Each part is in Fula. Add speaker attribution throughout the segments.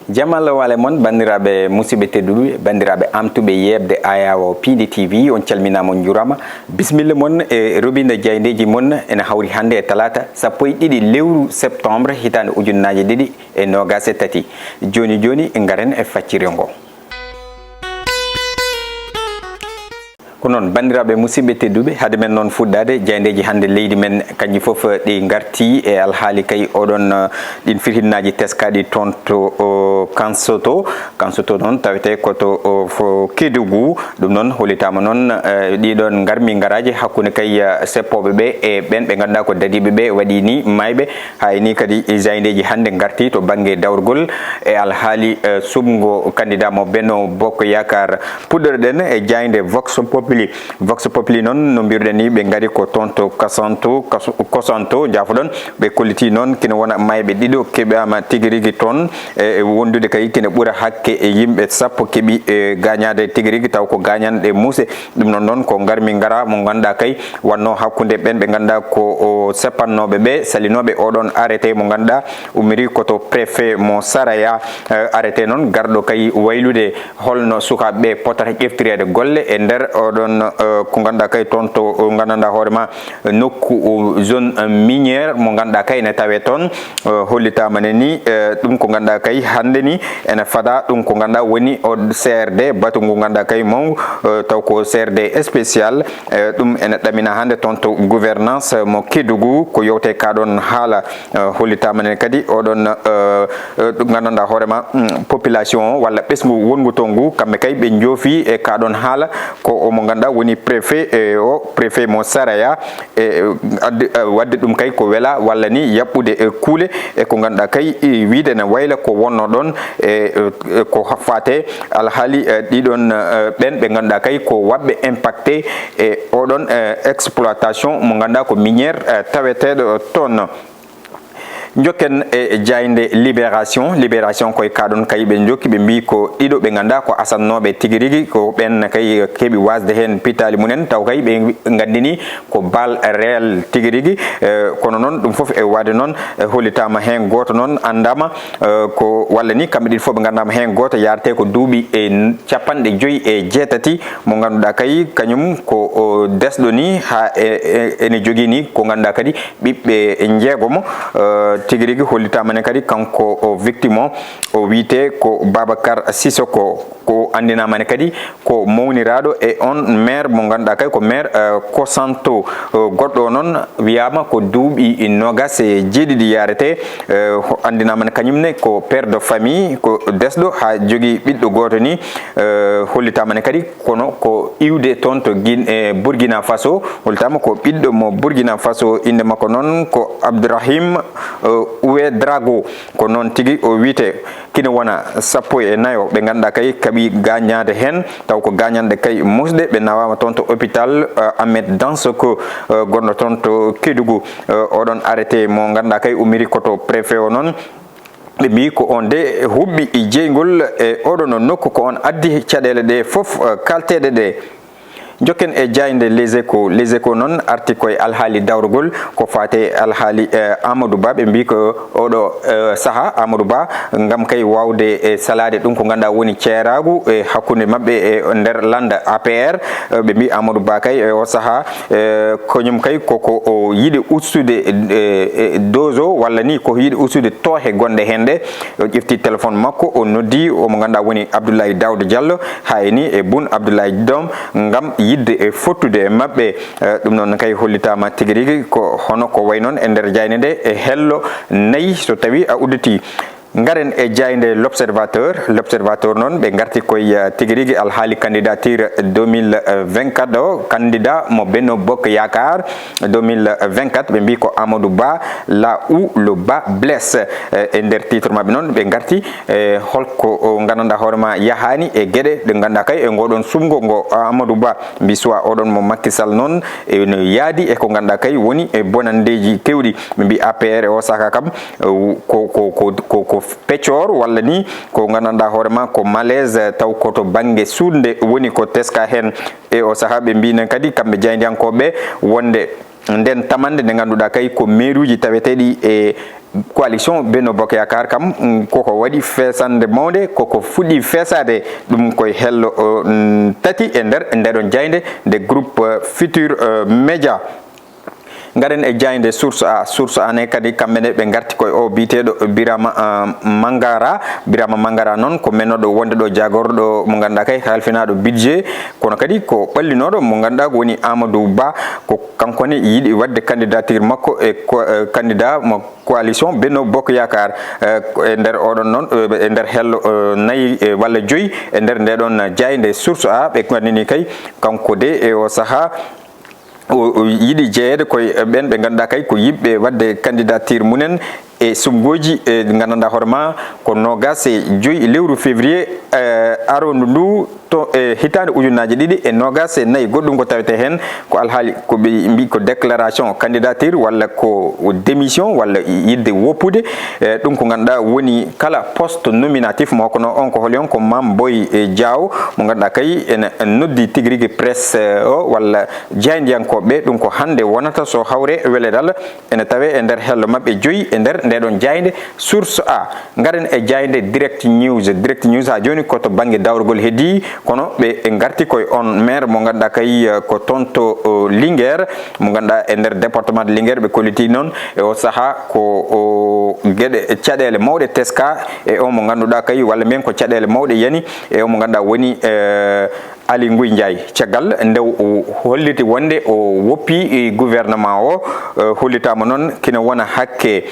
Speaker 1: Jamal wale mon bandiraɓe musidɓe tedduɓe bandiraɓe amtuɓe yebde ayawo PD TV on calmina mon jurama bismilla mon e robinde jayndeji mon ene hawri hande e talata sappo e ɗiɗi lewru septembre hitande ujunnaje ɗiɗi e nogas e tati joni garen e faccire ngo ko noon bandiraɓe musidɓe tedduɓe haade men noon fuɗɗade jayndeji hande leydi men kanƴi foof ɗi garti e alhaali kay oɗon ɗin firhinnaji teskaɗi toon to Kansoto noon tawete koto fo Kédougou ɗum noon holitama noon ɗiɗon garmi garaji hakkude kay seppoɓe ɓe e ɓen ɓe ganduɗa ko dadiɓe ɓe waɗi ni mayɓe hayni kadi jayndeji hande garti to banggue dawrgol e alhaali sumgo candidat mo Benno Bokk Yakar puɗɗoɗen e jayde Vox Populi noon no mbiruɗen ni ɓe gari ko toon to Kosanto jafoɗon ɓe kolliti noon kene wona mayɓe ɗiɗo keɓama tigui rigui toon e wondude kay kene ɓuura hakke e yimɓe sappo keeɓi gagnade tigui rigui taw ko gagnanɗe muuse ɗum noon ko garmi gara mo ganduɗa kay wanno hakkude ɓen ɓe ganduɗa ko seppannoɓe ɓe salinoɓe oɗon arrêté mo ganduɗa ummiri koto préfet mo Saraya arrêté noon garɗo kay waylude holno sukaɓeɓe potata ƴeftirede golle e nder oɗon ko ganduɗa kay toon to gandanɗa hoorema nokku zone miniére mo ganduɗa kay ne tawe toon hollitamane ni ɗum ko ganduɗa kay hande ni ene fada ɗum ko ganduɗa woni o CRD batu ngu ganduɗa kay mo taw ko CRD spécial ɗum ene ɗamina hande toon to gouvernance mo Kédougou ko yewte kaɗon haala hollitamane kadi oɗon gandanɗa hoorema population walla ɓesgu wongu to ngu kamɓe kay ɓe joofi e kaɗon haala ko omo ganduɗa woni préfet mo Saraya e wadde ɗum kay ko wela walla ni yaɓɓude kuule e ko ganduɗa kay wiide ne wayla ko wonno ɗon e ko fate alhaali ɗiɗon ɓen ɓe ganduɗa kay ko wabɓe impacté e oɗon exploitation mo ganduɗa ko miniére taweteɗo toon jokken e jayde libération koye kaɗon kay ɓe jokki ɓe mbi ko ɗiɗo ɓe ganduɗa ko asannoɓe tigui rigui ko ɓen kay keeɓi wasde hen pitali munen taw kay ɓe gandini ko bal réel tigui rigui kono noon ɗum foof e wade noon hollitama hen goto noon andama ko walla ni kamɓe ɗiɗi foof ɓe gandama hen goto yarate ko duuɓi e 57 mo ganduɗa kay kañum ko desɗo ni ha ene jogui ni ko ganduɗa kadi ɓiɓɓe jeegomo tigui rigui hollitamane kadi kanko o victime o wiite ko Babacar Sissoko ko andinamane kadi ko mawniraɗo e on maire mo ganduɗa kay ko maire Kosanto goɗɗo noon wiyama ko duuɓi nogas e jeeɗiɗi yarete andinamane kañumne ko père de famille ko desɗo ha jogui ɓiɗɗo goto ni hollitamane kadi kono ko iwde toon to Burkina Faso hollitama ko ɓiɗɗo mo Burkina Faso inde makko noon ko Abdourahim Ouedraogo ko noon tigui o wiite kina wona 14 ɓe ganduɗa kay kaɓi gagnade hen taw ko gagnande kay musɗe ɓe nawama toon to hôpital Ahmed Dansoko gonɗo toon to Kédougou oɗon arrêté mo ganduɗa kay ummiri koto préfet o noon ɓe mbi ko on de huɓɓi e jeygol e oɗon nokku ko on addi caɗele ɗe foof kalteɗe ɗe jokken e jayde les échos noon arti koye alhaali dawrugol ko fate alhaali Amadou Ba ɓe mbi ko oɗo saaha Amadou Ba gam kay wawde e salade ɗum ko ganduɗa woni ceeragu e hakkude mabɓe e nder landa APR ɓe mbi Amadou Ba kay e o saaha koñum kay koko o yiiɗi ustude dose o walla ni ko yiiɗi ustude toohe gonɗe hen ɗe o ƴefti téléphone makko o noddi omo ganduɗa woni Abdoulaye Daouda Diallo hayni e Boun Abdoulaye Dom gam yidde e fottude e mabɓe ɗum noon kay hollitama tigui rigui ko hono ko way noon e nder jayne nde e hello nayyi so tawi a udditi garen e jayde l'observateur noon ɓe garti koye tigui rigui alhaali candidature 2024 o candidat mo Benno Bokk Yakar 2024 ɓe mbi ko Amadou Ba là où le bas blesse e nder titre mabɓe noon ɓe garti e holko gandanɗa hoorema yahani e gueɗe ɗe ganduɗa kay e ngoɗon sumgo ngo Amadou Ba mbi soit oɗon mo Macky Sall noon eno yaadi e ko ganduɗa kay woni e bonandeji kewɗi ɓe mbi APR e o saka kam ko peccor walla ni ko gandanɗa hoorema ko malaise taw koto banggue suuɗde woni ko teska hen e o saaha ɓe mbino kadi kamɓe jaydiyankoɓe wonde nden tamande nde ganduɗa kay ko mairuji taweteɗi e coalition Benno Bokk Yakaar kam koko waɗi feesande mawde koko fuɗɗi feesade ɗum koye hello tati e nder ndeɗon jayde nde groupe Futur Média. Ngaren e jayde source a ne kadi kamɓene ɓe garti koye o biteɗo Birama Mangara noon ko mennoɗo wonde ɗo jagorɗo mo ganduɗa kay halfinaɗo budget kono kadi ko ɓallinoɗo mo ganduɗa ko woni Amadou Ba ko kankone yiiɗi wadde candidature makko e candidat mo coalition Benno Bokk Yakaar e nder oɗon noon e nder hello nayyi walla joyyi e nder ndeɗon jayde source a ɓe gandini kay kanko de e o saaha o yiɗi jeeyede koye ɓen ɓe ganduɗa kay ko yimɓe wadde candidature munen e sumgoji e gandanɗa hoorema ko 25 lewru février arodu ndu to e hitande ujunnaje ɗiɗi e 24 goɗɗum ko tawete hen ko alhaali ko ɓe mbi ko déclaration candidature walla ko démission walla yidde woppude ɗum ko ganduɗa woni kala poste nominatif mo kono on ko holion ko Mame Boye Diao mo ganduɗa kay ene noddi tigui rigui presse o walla jeyndiyankoɓe ɗum ko hande wonata so hawre weledal ene tawe e nder hello mabɓe joyyi e nder ndeɗon jayde source a. Garen e jayde direct news ha joni koto banggue dawrugol heddi kono ɓe garti koye on maire mo ganduɗa kay ko tonto Linguére mo ganduɗa e nder département de Linguére ɓe kolliti noon e o saaha ko gueɗe caɗele mawɗe teska e o mo ganduɗa kay walla men ko caɗele mawɗe yani e o mo ganduɗa woni Ali Nguy Ndiaye caggal nde holliti wonde o woppi gouvernement o hollitama noon kina wona hakke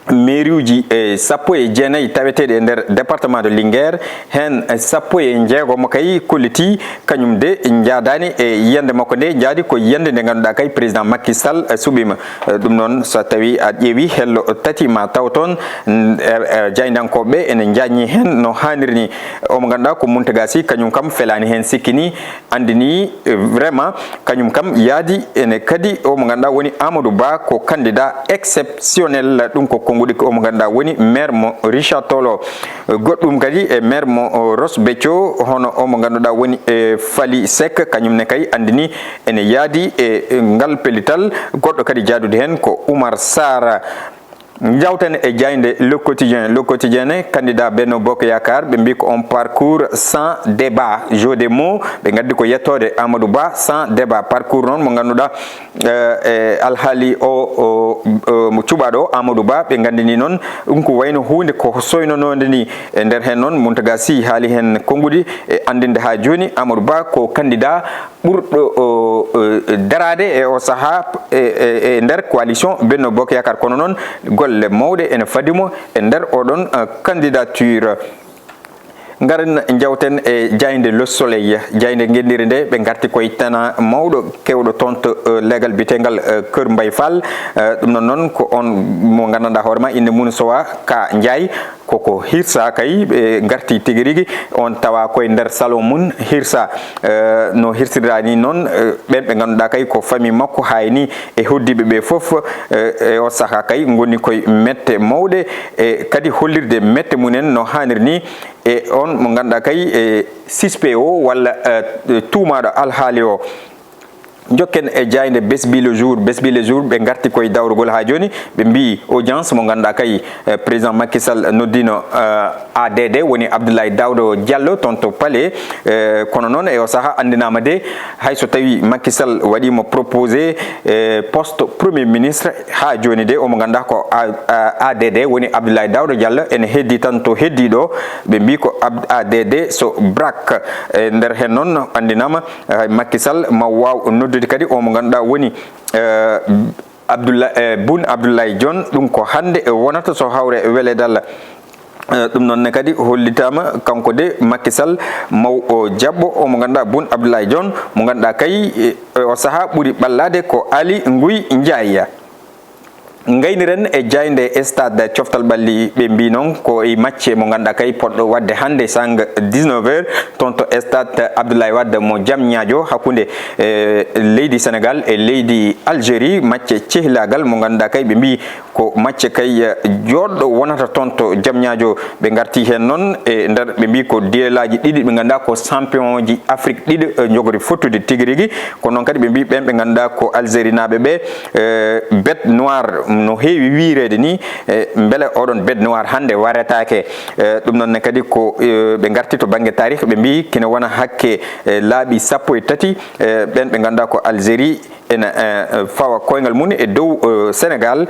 Speaker 1: mairie sappo e jeenayyi taweteɗe e nder département de Linguére hen sappo e jeegomo kay kolliti kañum de jaadani e yiyande makko nde jaadi ko yiyande nde ganduɗa kay président Macky Sall suɓima ɗum noon so tawi a ƴeewi hello tati ma taw toon jaydankoɓe ene jañi hen no hannirni omo ganduɗa ko Mountaga Sy kañum kam felani hen sikkini andini vraiment kañum kam yaadi ene kadi omo ganduɗa woni Amadou Ba ko candidat exceptionnel ɗum ko konguɗi ko omo ganduɗa woni maire mo Richard Tolo goɗɗum kadi e maire mo Ross Béthio hono omo ganduɗa woni Fally Seck kañumne kay andini ene yaadi e ngal pellital goɗɗo kadi jaadude hen ko Oumar Sarr. Jawten e jayde le quotidien ne candidat Benno Bokk Yakaar ɓe mbi ko on parcours sans débat jeu de mots ɓe gaddi ko yettode Amadou Ba sans débat parcours noon mo ganduɗa e alhaali o mo cuɓaɗo Amadou Ba ɓe gandini noon ɗum ko wayno hunde ko soynonode ni e nder hen noon Mountaga Sy haali hen konngudi e andinde ha joni Amadou Ba ko candidat ɓurɗo darade e o saaha e nder coalition Benno Bokk Yakaar kono noon golle mawɗe ene fadimo e nder oɗon candidature. Ngaren jawten e jayde Le Soleil jayde gendiri nde ɓe garti koye tana mawɗo kewɗo tonto legal bitegal Kër Mbaye Fall ɗum noon ko on mo gandanɗa hoorema inde mum sowa Ka Ndiaye koko Hirsa kay ɓe garti tigui rigui on tawa koye nder salon mum Hirsa no hirsirɗa ni noon ɓen ɓe ganduɗa kay ko famille makko hayni e hoddiɓe ɓe foof e o saaha kay goni koye mette mawɗe e kadi hollirde mette munen no hanniri ni e on mo ganduɗa kay e suspect o walla tuumaɗo alhaali o. Jokken e jayde Besbi le jour ɓe garti koye dawrugol ha joni ɓe mbi audience mo ganduɗa kay président Macky Sall noddino ADD woni Abdoulaye Daouda Diallo toon to palais kono noon e o saaha andinama de hayso tawi Macky Sall waɗimo proposé poste premier ministre ha joni de omo ganduɗa ko ADD woni Abdoulaye Daouda Diallo ene heddi tan to heddiɗo ɓe mbi ko ADD so brak e nder hen noon andinama Macky Sall ma waw noddude kadi omo ganduɗa woni Boun Abdoulaye Dionne ɗum ko hande e wonata so hawre weledal ɗum noon kadi hollitama kanko de Macky Sall maw o jabbo omo ganduɗa Boun Abdoulaye Dionne mo ganduɗa kay o saaha ɓuuri ɓallade ko Ali Nguy Ndiaye. Gayniren e jayde stade coftal ɓalli ɓe mbi noon ko e match mo ganduɗa kay poɗɗo wadde hande sang 19h toon to stade Abdoulaye Wade mo Diamniadio hakkude leydi Sénégal e leydi Algérie match cehlagal mo ganda kay be mbi ko match kay joddo wonata tonto jamñaajo be garti hen non e ndar be mbi ko dielaji didi be ganda ko champion ji Afrique didi jogori fottude tigirigi ko non kadi be mbi ben be ganda ko Algérie nabe be bête noire no heewi wirede ni mbele odon bête noire hande waretake dum non ne kadi ko be garti to bangue tarikh be mbi kene wona hakke laabi sappo e tati ben be ganda ko Algérie ena fawa koyngal mun e dow Sénégal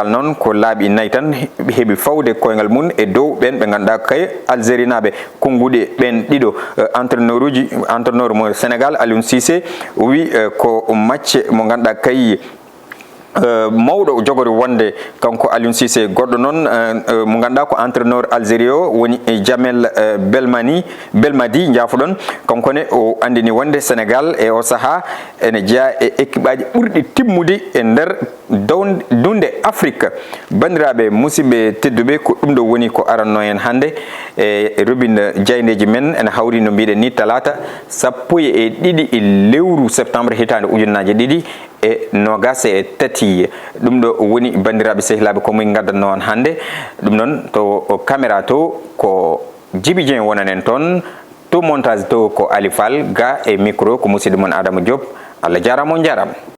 Speaker 1: non ko laabi nayi tan heebi fawde koyngal mun e dow ben be ganda kay Algérie nabe kongude ben dido entraîneur mo Sénégal Aliou Cissé wi ko match mo ganda kay mawdo jogori wonde kanko Aliou Cissé goddo non mo ganda ko entraîneur Algérie woni Jamel Belmadi jafodon kanko ne o andini wonde Sénégal e o saha ene jeya e équipe aji burdi timmude e nder dunde Afrique bandirabe musibe teddube ko dum do woni ko aranno en hande e robine jayndeji men en hawri no biide ni talata sappo e didi lewru septembre hitande ujunnaje didi e nogase e tati dum do woni bandirabe sehlabe ko muy gaddanno on hande dum non to caméra to ko Djibidien wonanen ton to montage to ko Alifal ga e micro ko musidɗo mon Adama Diop Allah jarama on jarama.